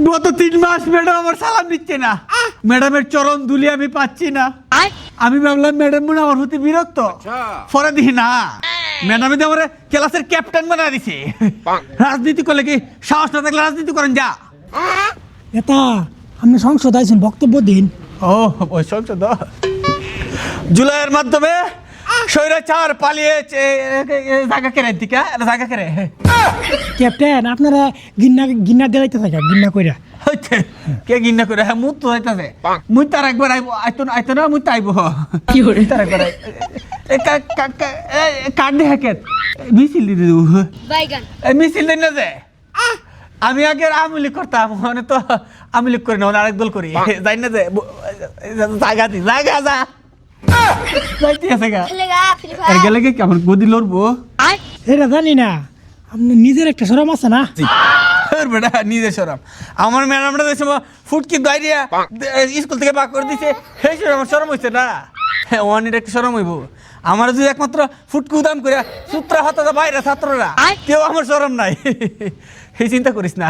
গত 3 মাস ম্যাডাম আমার সালাম দিচ্ছে না, ম্যাডামের চরণ ধুলি আমি পাচ্ছি না। আমি ভাবলাম ম্যাডাম মনে আমার হতে বিরক্ত, পরে দেখি না ম্যাডামে দিয়ে আমার ক্লাসের ক্যাপ্টেন বানা দিছে। রাজনীতি করলে কি সাহস না থাকলে রাজনীতি করেন যা। এটা আপনি সংসদ আইছেন, বক্তব্য দিন। ও ওই সংসদ জুলাইয়ের মাধ্যমে স্বৈরাচার পালিয়েছে জায়গা কেড়ে দিকে জায়গা কেড়ে। ক্যাপ্টেন আপনারা গিন্না দিলাইতে থাকা, গিন্না কইরা হইছে কে গিন্না করে। হ্যাঁ মুই তো যাইতাছে, মুই তার একবার আইবো, আইতো না মুই তো আইবো। কি হরে তার একবার কাট দে হ্যাকেট মিছিল দি দেবো। বাইগান মিছিল দেন না যে আমি আগে আমলি করতাম, মানে তো আমলি করি না, আরেক দল করি। যাই না যে জায়গা দি জায়গা যা যাইতে আছে গা। খেলেগা ফ্রি আর ফায়ার গেলে কি কেমন গদি লড়বো। এটা জানি না, আপনি নিজের একটা শরম আছে না? বেটা নিজের সরম। আমার ম্যাডামটা যে সময় ফুটকি দাঁড়িয়ে স্কুল থেকে বাক করে দিছে, সেই সময় আমার সরম হয়েছে না। ওয়ানের একটা সরম হইব। আমার যদি একমাত্র ফুটকি উদাম করে সূত্রা হতো বাইরে ছাত্ররা, কেউ আমার সরম নাই। এই চিন্তা করিস না।